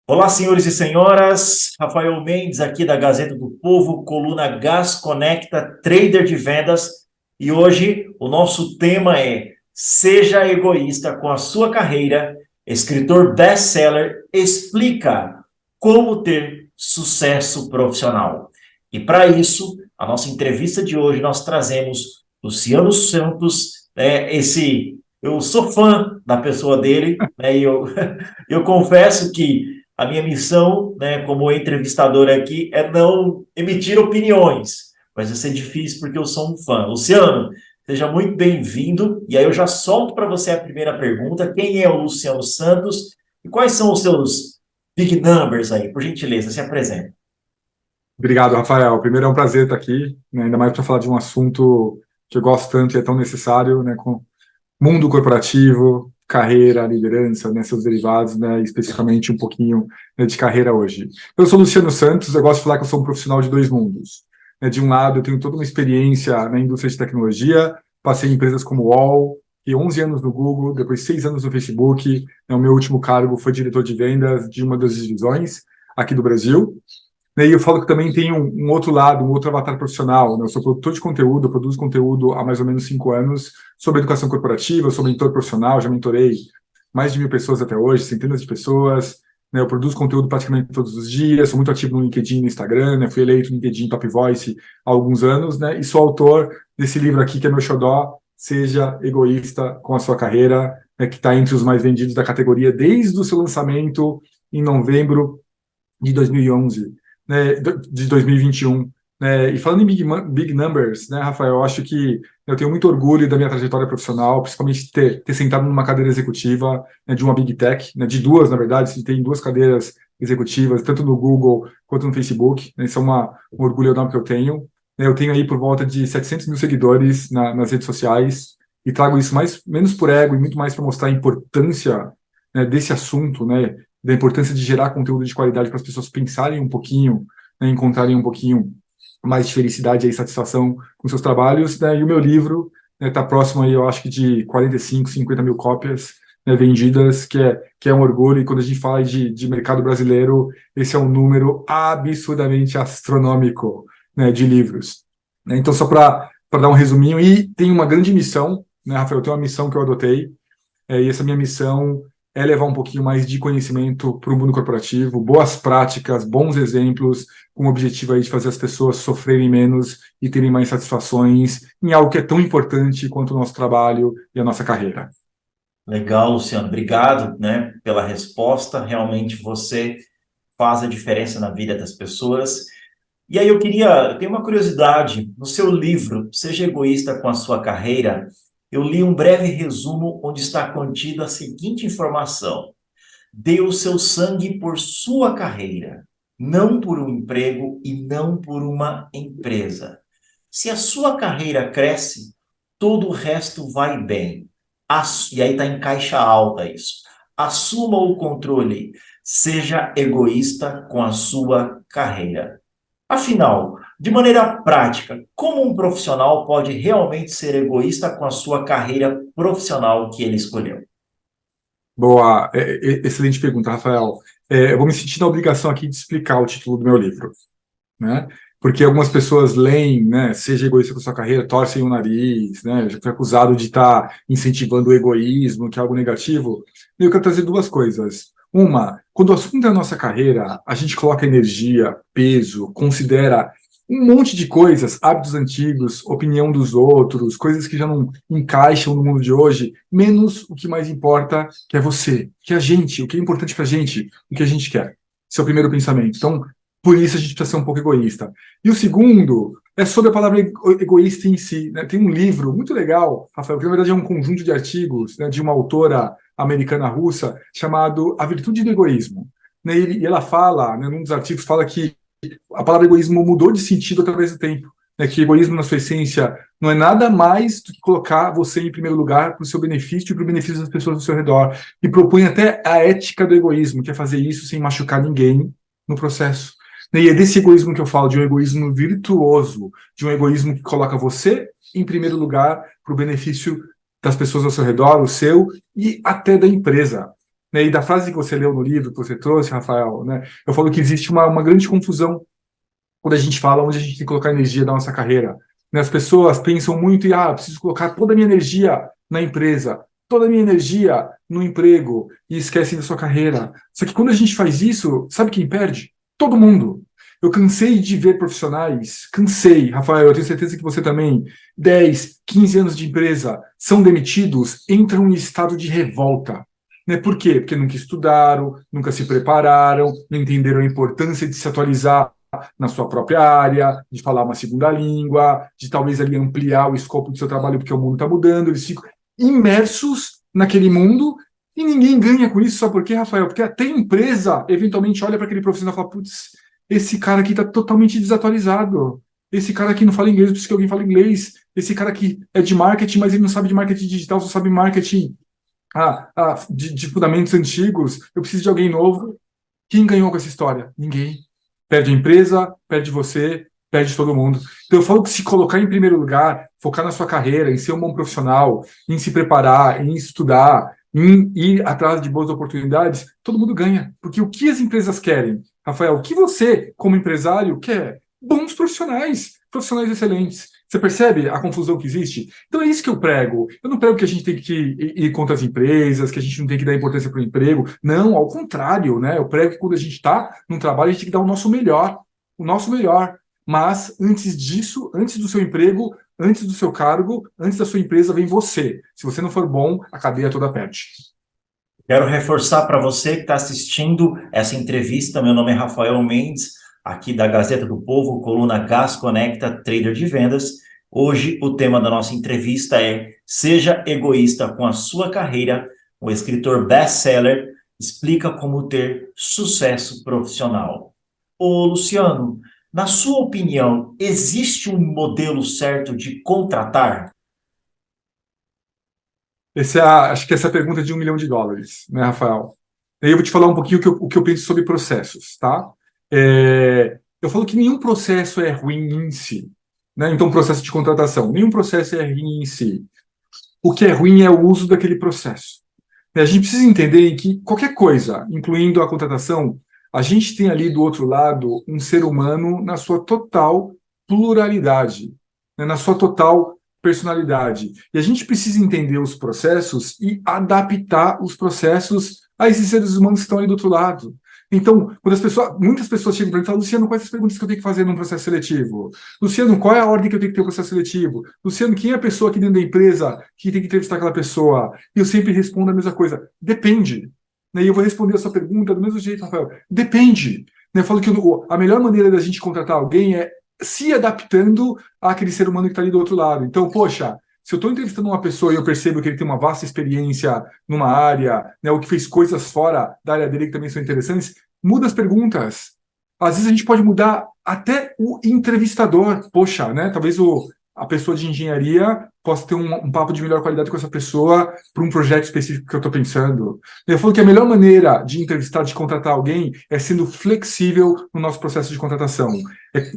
Olá, senhores e senhoras. Rafael Mendes, aqui da Gazeta do Povo, coluna Gás Conecta, trader de vendas. E hoje o nosso tema é Seja egoísta com a sua carreira. Escritor best-seller explica como ter sucesso profissional. E para isso, a nossa entrevista de hoje nós trazemos Luciano Santos, eu sou fã da pessoa dele, né, e eu confesso que a minha missão, né, como entrevistador aqui, é não emitir opiniões, mas vai ser difícil porque eu sou um fã. Luciano, seja muito bem-vindo. E aí eu já solto para você a primeira pergunta: quem é o Luciano Santos e quais são os seus big numbers aí? Por gentileza, se apresenta. Obrigado, Rafael. Primeiro é um prazer estar aqui, né, ainda mais para falar de um assunto que eu gosto tanto e é tão necessário, né, com mundo corporativo, carreira, liderança, né, seus derivados, né, especificamente um pouquinho, né, de carreira hoje. Eu sou Luciano Santos, eu gosto de falar que eu sou um profissional de dois mundos. Né, de um lado, eu tenho toda uma experiência na indústria de tecnologia, passei em empresas como o UOL, e 11 anos no Google, depois 6 anos no Facebook. Né, o meu último cargo foi diretor de vendas de uma das divisões aqui do Brasil. E eu falo que também tem um outro lado, um outro avatar profissional. Né? Eu sou produtor de conteúdo, eu produzo conteúdo há mais ou menos 5 anos sobre educação corporativa, eu sou mentor profissional, já mentorei mais de 1.000 pessoas até hoje, centenas de pessoas. Né? Eu produzo conteúdo praticamente todos os dias, sou muito ativo no LinkedIn e no Instagram, né? Fui eleito no LinkedIn Top Voice há alguns anos, né? E sou autor desse livro aqui, que é meu xodó, Seja Egoísta com a Sua Carreira, né? Que está entre os mais vendidos da categoria desde o seu lançamento em novembro de 2011, né, de 2021. Né, e falando em big numbers, né, Rafael, eu acho que eu tenho muito orgulho da minha trajetória profissional, principalmente ter sentado numa cadeira executiva, né, de uma big tech, né, de duas, na verdade, tem duas cadeiras executivas, tanto no Google quanto no Facebook. Né, isso é um orgulho enorme que eu tenho. Eu tenho aí por volta de 700 mil seguidores nas redes sociais e trago isso menos por ego e muito mais para mostrar a importância, né, desse assunto, né, da importância de gerar conteúdo de qualidade para as pessoas pensarem um pouquinho, né, encontrarem um pouquinho mais de felicidade e satisfação com seus trabalhos. Né, e o meu livro está próximo aí, eu acho que de 45, 50 mil cópias, né, vendidas, que é um orgulho. E quando a gente fala de mercado brasileiro, esse é um número absurdamente astronômico, né, de livros. Né, então, só para dar um resuminho, e tem uma grande missão, né, Rafael, tem uma missão que eu adotei, e essa minha missão é levar um pouquinho mais de conhecimento para o mundo corporativo, boas práticas, bons exemplos, com o objetivo aí de fazer as pessoas sofrerem menos e terem mais satisfações em algo que é tão importante quanto o nosso trabalho e a nossa carreira. Legal, Luciano. Obrigado, né, pela resposta. Realmente você faz a diferença na vida das pessoas. E aí eu tenho uma curiosidade. No seu livro, Seja Egoísta com a Sua Carreira, eu li um breve resumo onde está contida a seguinte informação: dê o seu sangue por sua carreira, não por um emprego e não por uma empresa. Se a sua carreira cresce, todo o resto vai bem. E aí está em caixa alta isso. Assuma o controle. Seja egoísta com a sua carreira. Afinal, de maneira prática, como um profissional pode realmente ser egoísta com a sua carreira profissional que ele escolheu? Boa, excelente pergunta, Rafael. Eu vou me sentir na obrigação aqui de explicar o título do meu livro, né? Porque algumas pessoas leem, né, seja egoísta com a sua carreira, torcem o nariz, né, já foi acusado de estar incentivando o egoísmo, que é algo negativo. E eu quero trazer duas coisas. Uma, quando o assunto é a nossa carreira, a gente coloca energia, peso, considera um monte de coisas, hábitos antigos, opinião dos outros, coisas que já não encaixam no mundo de hoje, menos o que mais importa, que é você, que é a gente, o que é importante pra gente, o que a gente quer. Esse é o primeiro pensamento. Então, por isso a gente precisa ser um pouco egoísta. E o segundo é sobre a palavra egoísta em si. Né? Tem um livro muito legal, Rafael, que na verdade é um conjunto de artigos, né, de uma autora americana-russa chamado A Virtude do Egoísmo. Né? E ela fala, né, num dos artigos, fala que a palavra egoísmo mudou de sentido através do tempo. Né? Que egoísmo, na sua essência, não é nada mais do que colocar você em primeiro lugar para o seu benefício e para o benefício das pessoas ao seu redor. E propõe até a ética do egoísmo, que é fazer isso sem machucar ninguém no processo. E é desse egoísmo que eu falo, de um egoísmo virtuoso, de um egoísmo que coloca você em primeiro lugar para o benefício das pessoas ao seu redor, o seu e até da empresa. né? E da frase que você leu no livro, que você trouxe, Rafael, né? Eu falo que existe uma grande confusão quando a gente fala onde a gente tem que colocar a energia da nossa carreira. Né? As pessoas pensam muito em, preciso colocar toda a minha energia na empresa, toda a minha energia no emprego, e esquecem da sua carreira. Só que quando a gente faz isso, sabe quem perde? Todo mundo. Eu cansei de ver profissionais, cansei, Rafael, eu tenho certeza que você também, 10, 15 anos de empresa, são demitidos, entram em estado de revolta. Né? Por quê? Porque nunca estudaram, nunca se prepararam, não entenderam a importância de se atualizar na sua própria área, de falar uma segunda língua, de talvez ali ampliar o escopo do seu trabalho, porque o mundo está mudando, eles ficam imersos naquele mundo e ninguém ganha com isso, sabe por quê, Rafael? Porque até a empresa eventualmente olha para aquele profissional e fala, putz, esse cara aqui está totalmente desatualizado, esse cara aqui não fala inglês, precisa que alguém fale inglês, esse cara aqui é de marketing, mas ele não sabe de marketing digital, só sabe marketing de fundamentos antigos, eu preciso de alguém novo. Quem ganhou com essa história? Ninguém. Perde a empresa, perde você, perde todo mundo. Então eu falo que se colocar em primeiro lugar, focar na sua carreira, em ser um bom profissional, em se preparar, em estudar, em ir atrás de boas oportunidades, todo mundo ganha. Porque o que as empresas querem, Rafael, o que você, como empresário, quer? Bons profissionais, profissionais excelentes. Você percebe a confusão que existe? Então é isso que eu prego. Eu não prego que a gente tem que ir contra as empresas, que a gente não tem que dar importância para o emprego. Não, ao contrário, né? Eu prego que quando a gente está num trabalho, a gente tem que dar o nosso melhor. O nosso melhor. Mas antes disso, antes do seu emprego, antes do seu cargo, antes da sua empresa, vem você. Se você não for bom, a cadeia toda perde. Quero reforçar para você que está assistindo essa entrevista. Meu nome é Rafael Mendes, aqui da Gazeta do Povo, coluna Gas Conecta, trader de vendas. Hoje, o tema da nossa entrevista é Seja Egoísta com a Sua Carreira. O escritor best-seller explica como ter sucesso profissional. Ô, Luciano, na sua opinião, existe um modelo certo de contratar? Acho que essa é a pergunta de US$ 1 milhão, né, Rafael? Eu vou te falar um pouquinho o que eu penso sobre processos, tá? Eu falo que nenhum processo é ruim em si, né? Então, processo de contratação, nenhum processo é ruim em si. O que é ruim é o uso daquele processo. A gente precisa entender que qualquer coisa, incluindo a contratação, a gente tem ali do outro lado um ser humano na sua total pluralidade, né, na sua total personalidade. E a gente precisa entender os processos e adaptar os processos a esses seres humanos que estão ali do outro lado. Então, quando muitas pessoas chegam para mim e falam, Luciano, quais as perguntas que eu tenho que fazer num processo seletivo? Luciano, qual é a ordem que eu tenho que ter o processo seletivo? Luciano, quem é a pessoa aqui dentro da empresa que tem que entrevistar aquela pessoa? E eu sempre respondo a mesma coisa, depende. Né? E eu vou responder a sua pergunta do mesmo jeito, Rafael, depende. Né? Eu falo que a melhor maneira da gente contratar alguém é se adaptando àquele ser humano que está ali do outro lado. Então, poxa, se eu estou entrevistando uma pessoa e eu percebo que ele tem uma vasta experiência numa área, né, ou que fez coisas fora da área dele que também são interessantes, muda as perguntas. Às vezes a gente pode mudar até o entrevistador. Poxa, né? Talvez a pessoa de engenharia possa ter um papo de melhor qualidade com essa pessoa para um projeto específico que eu estou pensando. Eu falo que a melhor maneira de entrevistar, de contratar alguém, é sendo flexível no nosso processo de contratação.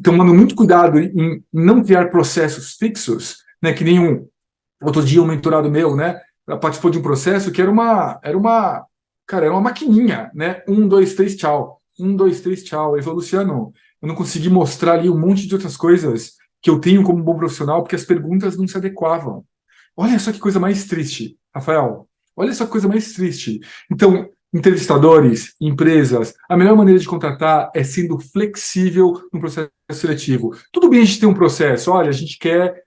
Tomando muito cuidado em não criar processos fixos, né? Que nem outro dia um mentorado meu, né? Participou de um processo que cara, era uma maquininha, né? 1, 2, 3, tchau. 1, 2, 3, tchau. Ele falou, Luciano, eu não consegui mostrar ali um monte de outras coisas que eu tenho como bom profissional porque as perguntas não se adequavam. Olha só que coisa mais triste, Rafael. Olha só que coisa mais triste. Então, entrevistadores, empresas, a melhor maneira de contratar é sendo flexível no processo seletivo. Tudo bem a gente ter um processo, olha, a gente quer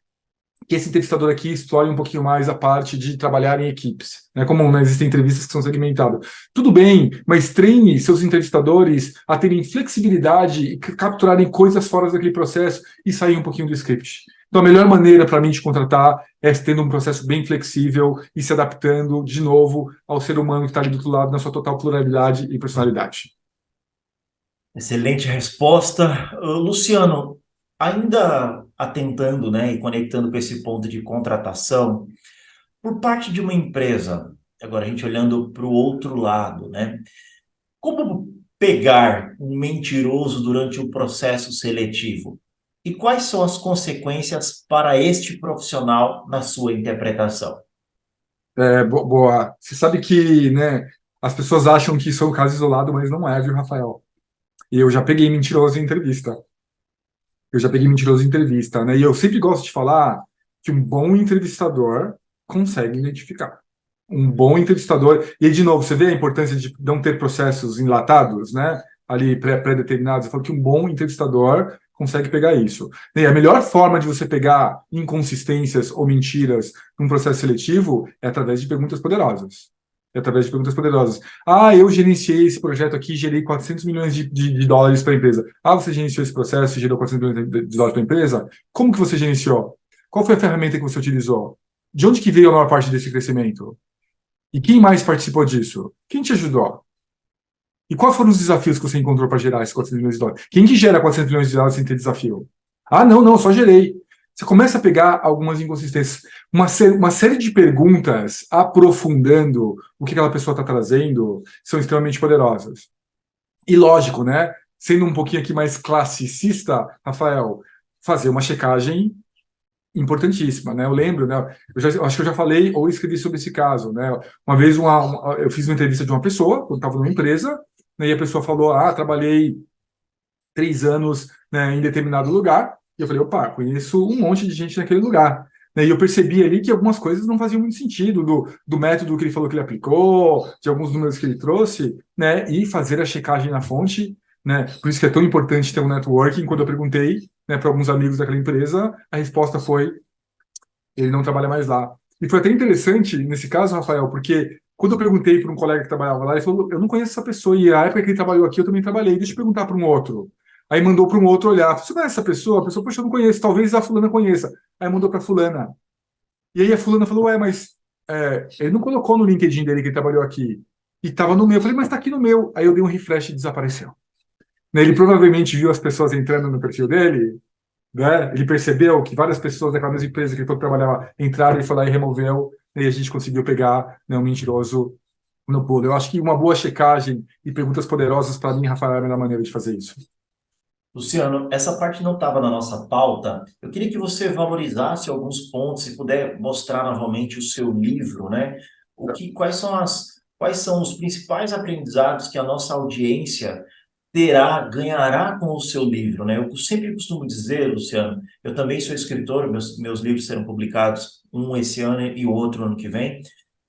que esse entrevistador aqui explore um pouquinho mais a parte de trabalhar em equipes, né? Como, né, existem entrevistas que são segmentadas. Tudo bem, mas treine seus entrevistadores a terem flexibilidade e capturarem coisas fora daquele processo e sair um pouquinho do script. Então, a melhor maneira para mim de contratar é tendo um processo bem flexível e se adaptando, de novo, ao ser humano que está ali do outro lado, na sua total pluralidade e personalidade. Excelente resposta. Luciano, ainda atentando, né, e conectando com esse ponto de contratação, por parte de uma empresa, agora a gente olhando para o outro lado, né, como pegar um mentiroso durante o processo seletivo? E quais são as consequências para este profissional na sua interpretação? Boa. Você sabe que, né, As pessoas acham que isso é um caso isolado, mas não é, viu, Rafael? E eu já peguei mentiroso em entrevista. Eu já peguei mentiroso em entrevista, né? E eu sempre gosto de falar que um bom entrevistador consegue identificar. Um bom entrevistador. E aí, de novo, você vê a importância de não ter processos enlatados, né? Ali pré-determinados. Eu falo que um bom entrevistador consegue pegar isso. E a melhor forma de você pegar inconsistências ou mentiras num processo seletivo é através de perguntas poderosas. É através de perguntas poderosas. Ah, eu gerenciei esse projeto aqui, gerei 400 milhões de dólares para a empresa. Ah, você gerenciou esse processo e gerou 400 milhões de dólares para a empresa? Como que você gerenciou? Qual foi a ferramenta que você utilizou? De onde que veio a maior parte desse crescimento? E quem mais participou disso? Quem te ajudou? E quais foram os desafios que você encontrou para gerar esses 400 milhões de dólares? Quem que gera 400 milhões de dólares sem ter desafio? Ah, não, não, só gerei. Você começa a pegar algumas inconsistências. Uma série de perguntas aprofundando o que aquela pessoa está trazendo são extremamente poderosas. E lógico, né? Sendo um pouquinho aqui mais classicista, Rafael, fazer uma checagem importantíssima, né? Eu lembro, né? Eu acho que eu já falei ou escrevi sobre esse caso, né? Uma vez eu fiz uma entrevista de uma pessoa, quando estava numa empresa, né, e a pessoa falou, trabalhei 3 anos, né, em determinado lugar, e eu falei, opa, conheço um monte de gente naquele lugar. Né, e eu percebi ali que algumas coisas não faziam muito sentido do método que ele falou que ele aplicou, de alguns números que ele trouxe, né, e fazer a checagem na fonte, né, por isso que é tão importante ter um networking. Quando eu perguntei, né, para alguns amigos daquela empresa, a resposta foi, ele não trabalha mais lá. E foi até interessante nesse caso, Rafael, porque quando eu perguntei para um colega que trabalhava lá, ele falou, eu não conheço essa pessoa, e a época que ele trabalhou aqui, eu também trabalhei, deixa eu perguntar para um outro. Aí mandou para um outro olhar, você conhece essa pessoa? A pessoa, poxa, eu não conheço, talvez a fulana conheça. Aí mandou para fulana. E aí a fulana falou, mas ele não colocou no LinkedIn dele que ele trabalhou aqui. E estava no meu. Eu falei, mas está aqui no meu. Aí eu dei um refresh e desapareceu. Né, ele provavelmente viu as pessoas entrando no perfil dele, né? Ele percebeu que várias pessoas daquela mesma empresa que ele trabalhava entraram e foi lá e removeu, né, e a gente conseguiu pegar, né, um mentiroso no pulo. Eu acho que uma boa checagem e perguntas poderosas, para mim, Rafael, é a melhor maneira de fazer isso. Luciano, essa parte não estava na nossa pauta. Eu queria que você valorizasse alguns pontos e puder mostrar novamente o seu livro, né? Quais são os principais aprendizados que a nossa audiência ganhará com o seu livro, né? Eu sempre costumo dizer, Luciano, eu também sou escritor, meus livros serão publicados, um esse ano e o outro ano que vem.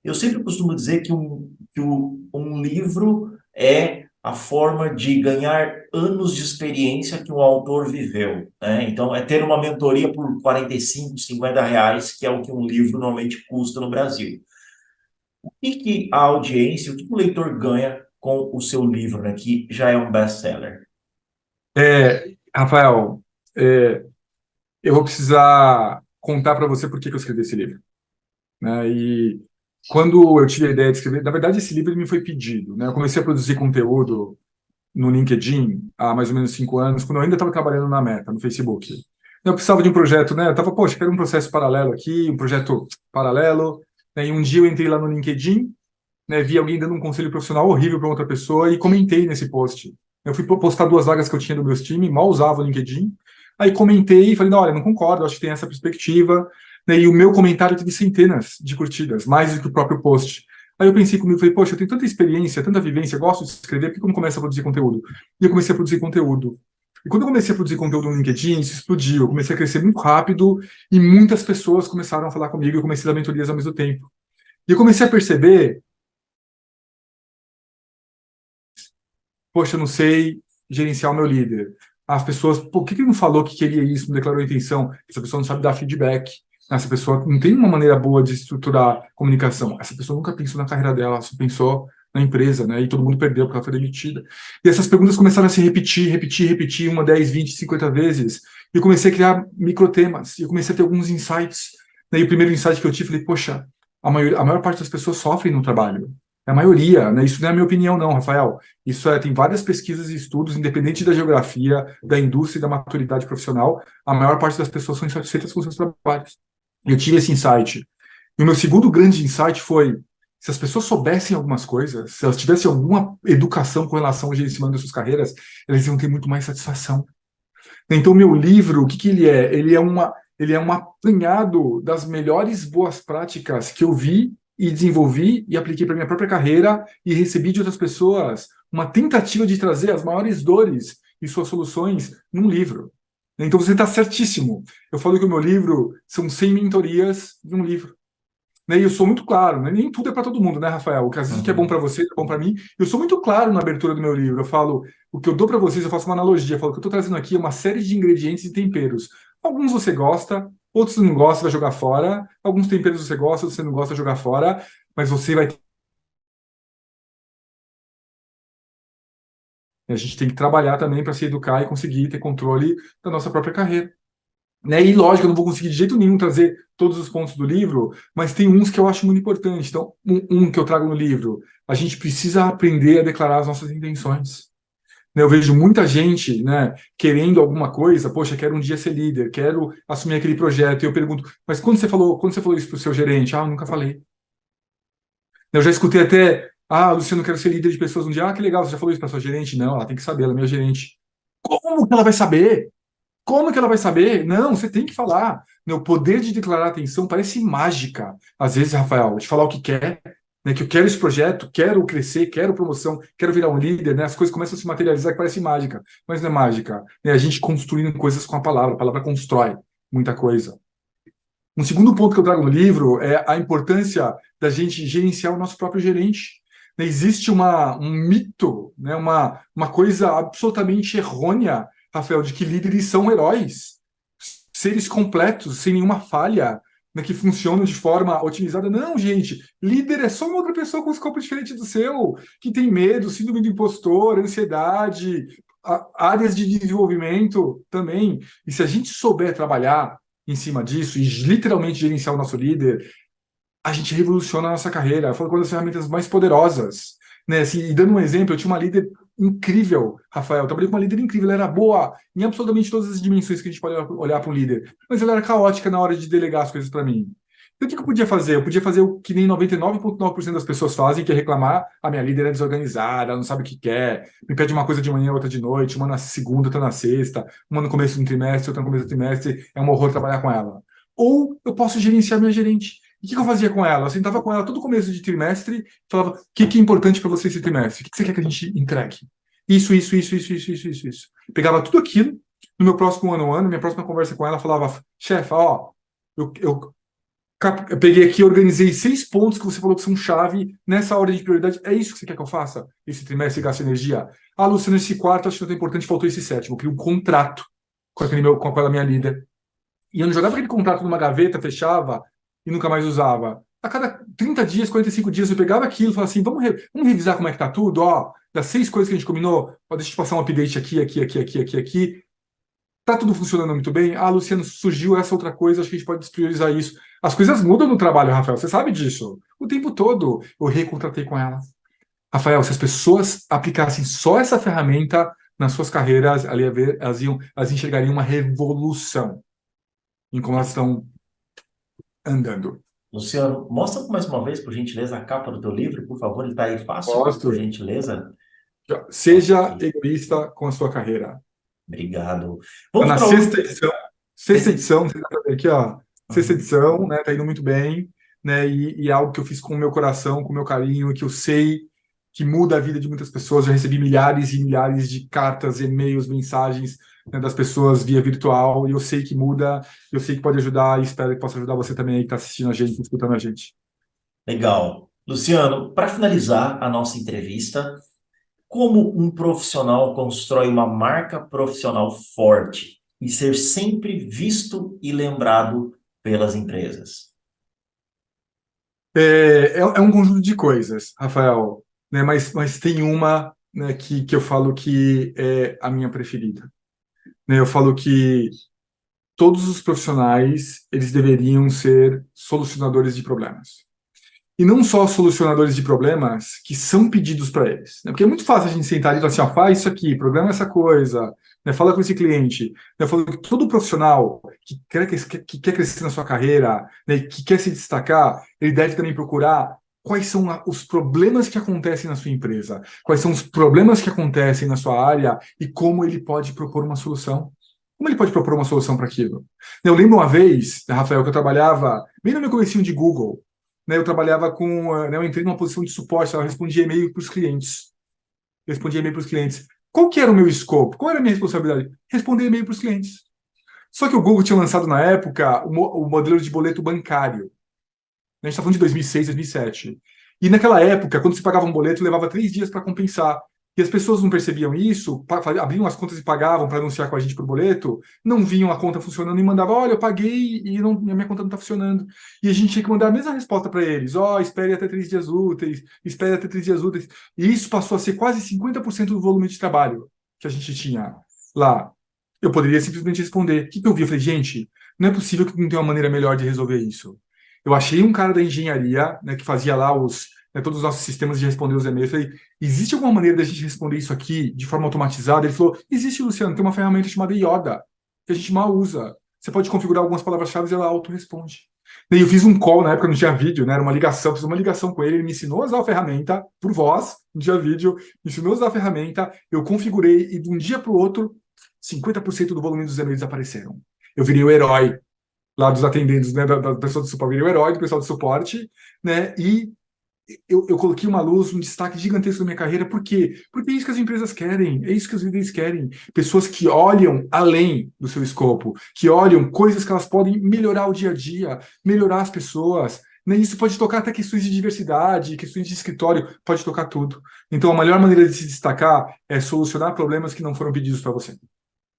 Eu sempre costumo dizer que um livro é a forma de ganhar anos de experiência que um autor viveu, né? Então, é ter uma mentoria por 45, R$ 50, que é o que um livro normalmente custa no Brasil. O que a audiência, o que o leitor ganha com o seu livro, né, que já é um best-seller? Rafael, eu vou precisar contar para você por que eu escrevi esse livro. Né? E quando eu tive a ideia de escrever, na verdade, esse livro me foi pedido. Né? Eu comecei a produzir conteúdo no LinkedIn há mais ou menos 5 anos, quando eu ainda estava trabalhando na Meta, no Facebook. Eu precisava de um projeto, né? Eu estava, poxa, quero um processo paralelo aqui, um projeto paralelo. Né? E um dia eu entrei lá no LinkedIn, né? Vi alguém dando um conselho profissional horrível para outra pessoa e comentei nesse post. Eu fui postar 2 vagas que eu tinha do meu time, mal usava o LinkedIn. Aí comentei e falei, não, olha, não concordo, acho que tem essa perspectiva. Né? E o meu comentário teve centenas de curtidas, mais do que o próprio post. Aí eu pensei comigo, falei, poxa, eu tenho tanta experiência, tanta vivência, gosto de escrever, por que eu não começo a produzir conteúdo? E eu comecei a produzir conteúdo. E quando eu comecei a produzir conteúdo no LinkedIn, isso explodiu. Eu comecei a crescer muito rápido e muitas pessoas começaram a falar comigo e eu comecei a dar mentorias ao mesmo tempo. E eu comecei a perceber, poxa, eu não sei gerenciar o meu líder. As pessoas, por que ele não falou que queria isso, não declarou intenção? Essa pessoa não sabe dar feedback. Essa pessoa não tem uma maneira boa de estruturar comunicação. Essa pessoa nunca pensou na carreira dela, só pensou na empresa, né? E todo mundo perdeu porque ela foi demitida. E essas perguntas começaram a se repetir, uma, 10, 20, 50 vezes. E eu comecei a criar microtemas. E eu comecei a ter alguns insights. Né? E o primeiro insight que eu tive, falei, poxa, a maior parte das pessoas sofrem no trabalho. É a maioria, né? Isso não é a minha opinião, não, Rafael. Tem várias pesquisas e estudos, independente da geografia, da indústria e da maturidade profissional, a maior parte das pessoas são insatisfeitas com seus trabalhos. Eu tive esse insight. E o meu segundo grande insight foi, se as pessoas soubessem algumas coisas, se elas tivessem alguma educação com relação ao gerenciamento das suas carreiras, elas iam ter muito mais satisfação. Então, o meu livro, o que que ele é? Ele é um apanhado das melhores boas práticas que eu vi e desenvolvi e apliquei para minha própria carreira e recebi de outras pessoas uma tentativa de trazer as maiores dores e suas soluções num livro. Então você está certíssimo. Eu falo que o meu livro são 100 mentorias de um livro. Né? E eu sou muito claro, né? Nem tudo é para todo mundo, né, Rafael? O que às vezes o que é bom para você é bom para mim. Eu sou muito claro na abertura do meu livro. Eu falo, o que eu dou para vocês, eu faço uma analogia. Eu falo que eu estou trazendo aqui uma série de ingredientes e temperos. Alguns você gosta, outros não gosta, vai jogar fora. Alguns temperos você gosta, outros você não gosta, vai jogar fora. Mas você vai ter... A gente tem que trabalhar também para se educar e conseguir ter controle da nossa própria carreira. Né? E lógico, eu não vou conseguir de jeito nenhum trazer todos os pontos do livro, mas tem uns que eu acho muito importantes. Então, um que eu trago no livro, a gente precisa aprender a declarar as nossas intenções. Né? Eu vejo muita gente, né, querendo alguma coisa, poxa, quero um dia ser líder, quero assumir aquele projeto, e eu pergunto, mas quando você falou isso para o seu gerente? Ah, eu nunca falei. Eu já escutei até, Luciano, eu quero ser líder de pessoas um dia. Ah, que legal, você já falou isso para sua gerente? Não, ela tem que saber, ela é minha gerente. Como que ela vai saber? Como que ela vai saber? Não, você tem que falar. Né, o poder de declarar atenção parece mágica. Às vezes, Rafael, de falar o que quer, né, que eu quero esse projeto, quero crescer, quero promoção, quero virar um líder, né, as coisas começam a se materializar que parece mágica, mas não é mágica. Né, a gente construindo coisas com a palavra constrói muita coisa. Um segundo ponto que eu trago no livro é a importância da gente gerenciar o nosso próprio gerente. Né, existe um mito, né, uma coisa absolutamente errônea, Rafael, de que líderes são heróis, seres completos, sem nenhuma falha, né, que funcionam de forma otimizada. Não, gente, líder é só uma outra pessoa com um escopo diferente do seu, que tem medo, síndrome do impostor, ansiedade, áreas de desenvolvimento também. E se a gente souber trabalhar em cima disso e literalmente gerenciar o nosso líder, a gente revoluciona a nossa carreira. Foi uma das ferramentas mais poderosas. Né? Assim, e dando um exemplo, eu tinha uma líder incrível, Rafael. Eu trabalhei com uma líder incrível, ela era boa em absolutamente todas as dimensões que a gente pode olhar para um líder, mas ela era caótica na hora de delegar as coisas para mim. Então, o que eu podia fazer? Eu podia fazer o que nem 99,9% das pessoas fazem, que é reclamar: a minha líder é desorganizada, ela não sabe o que quer, me pede uma coisa de manhã, outra de noite, uma na segunda, outra na sexta, uma no começo do trimestre, outra no começo do trimestre, é um horror trabalhar com ela. Ou eu posso gerenciar minha gerente. E o que eu fazia com ela? Eu sentava com ela todo começo de trimestre, falava: o que é importante para você esse trimestre? O que você quer que a gente entregue? Isso. Pegava tudo aquilo, no meu próximo ano, minha próxima conversa com ela, falava: chefa, ó, eu peguei aqui, organizei 6 pontos que você falou que são chave nessa ordem de prioridade. É isso que você quer que eu faça esse trimestre, gasto energia? Luciano, esse quarto acho que é importante, faltou esse sétimo. Eu criei um contrato com aquela minha líder. E eu não jogava aquele contrato numa gaveta, fechava e nunca mais usava. A cada 30 dias, 45 dias, eu pegava aquilo e falava assim: vamos revisar como é que tá tudo, ó, das 6 coisas que a gente combinou, ó, deixa eu te passar um update aqui. Tá tudo funcionando muito bem? Luciano, surgiu essa outra coisa, acho que a gente pode despriorizar isso. As coisas mudam no trabalho, Rafael, você sabe disso. O tempo todo eu recontratei com ela. Rafael, se as pessoas aplicassem só essa ferramenta nas suas carreiras, elas enxergariam uma revolução em como elas estão andando. Luciano, mostra mais uma vez, por gentileza, a capa do teu livro, por favor. Ele está aí fácil, Gosto. por gentileza. Seja Ok, egoísta com a sua carreira. obrigado. Tá Vamos na para sexta outro. edição. Sexta edição, você dá pra ver aqui, ó. Sexta Uhum. edição, né? Tá indo muito bem, né? E é algo que eu fiz com o meu coração, com o meu carinho, que eu sei que muda a vida de muitas pessoas. Já recebi milhares e milhares de cartas, e-mails, mensagens, né, das pessoas via virtual, e eu sei que muda, eu sei que pode ajudar, e espero que possa ajudar você também aí que está assistindo a gente, escutando a gente. Legal. Luciano, para finalizar a nossa entrevista, como um profissional constrói uma marca profissional forte e ser sempre visto e lembrado pelas empresas? É um conjunto de coisas, Rafael, né? Mas tem uma, né, que eu falo que é a minha preferida. Né? Eu falo que todos os profissionais eles deveriam ser solucionadores de problemas. E não só solucionadores de problemas que são pedidos para eles. Né? Porque é muito fácil a gente sentar e falar assim: ó, faz isso aqui, programa essa coisa, né? Fala com esse cliente. Eu falo que todo profissional que quer crescer na sua carreira, né, que quer se destacar, ele deve também procurar quais são os problemas que acontecem na sua empresa, quais são os problemas que acontecem na sua área e como ele pode propor uma solução. Como ele pode propor uma solução para aquilo? Eu lembro uma vez, Rafael, que eu trabalhava bem no meu comecinho de Google. né, eu trabalhava com, né, eu entrei numa posição de suporte, eu respondia e-mail para os clientes. Respondia e-mail para os clientes. Qual que era o meu escopo? Qual era a minha responsabilidade? Responder e-mail para os clientes. Só que o Google tinha lançado na época o modelo de boleto bancário. A gente está falando de 2006, 2007. E naquela época, quando você pagava um boleto, levava 3 dias para compensar. E as pessoas não percebiam isso, abriam as contas e pagavam para anunciar com a gente por boleto, não viam a conta funcionando e mandavam, olha, eu paguei e não, a minha conta não está funcionando. E a gente tinha que mandar a mesma resposta para eles, espere até 3 dias úteis, espere até 3 dias úteis. E isso passou a ser quase 50% do volume de trabalho que a gente tinha lá. Eu poderia simplesmente responder. O que eu vi? Eu falei, gente, não é possível que não tenha uma maneira melhor de resolver isso. Eu achei um cara da engenharia, né, que fazia lá todos os nossos sistemas de responder os e-mails. Eu falei, existe alguma maneira da gente responder isso aqui de forma automatizada? Ele falou, existe, Luciano, tem uma ferramenta chamada Yoda, que a gente mal usa. Você pode configurar algumas palavras-chave e ela auto-responde. E eu fiz um call, na época não tinha vídeo, né, era uma ligação, fiz uma ligação com ele, ele me ensinou a usar a ferramenta, por voz, não tinha vídeo, me ensinou a usar a ferramenta, eu configurei e de um dia para o outro, 50% do volume dos e-mails apareceram. Eu virei o herói lá dos atendentes, né, da pessoa do suporte, virei o herói do pessoal do suporte, né, e eu coloquei uma luz, um destaque gigantesco na minha carreira, por quê? Porque é isso que as empresas querem, é isso que os líderes querem, pessoas que olham além do seu escopo, que olham coisas que elas podem melhorar o dia a dia, melhorar as pessoas, né? Isso pode tocar até questões de diversidade, questões de escritório, pode tocar tudo. Então, a melhor maneira de se destacar é solucionar problemas que não foram pedidos para você.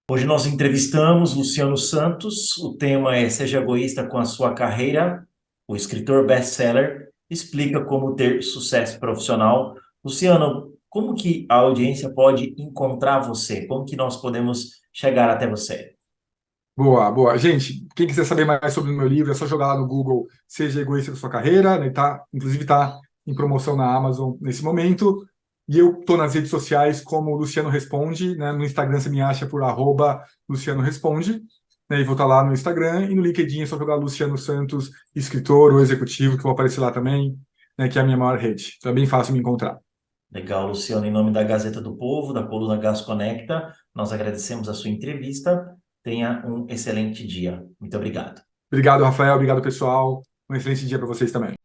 Hoje nós entrevistamos Luciano Santos. O tema é Seja Egoísta com a Sua Carreira. O escritor best-seller explica como ter sucesso profissional. Luciano, como que a audiência pode encontrar você? Como que nós podemos chegar até você? Boa, boa. Gente, quem quiser saber mais sobre o meu livro, é só jogar lá no Google Seja Egoísta com a Sua Carreira, né? Inclusive está em promoção na Amazon nesse momento. E eu estou nas redes sociais como Luciano Responde, né? No Instagram você me acha por @Luciano Responde, né? E vou estar lá no Instagram e no LinkedIn é só jogar Luciano Santos, escritor ou executivo, que eu vou aparecer lá também, né? Que é a minha maior rede. Então é bem fácil me encontrar. Legal, Luciano. Em nome da Gazeta do Povo, da coluna Gas Conecta, nós agradecemos a sua entrevista. Tenha um excelente dia. Muito obrigado. Obrigado, Rafael. Obrigado, pessoal. Um excelente dia para vocês também.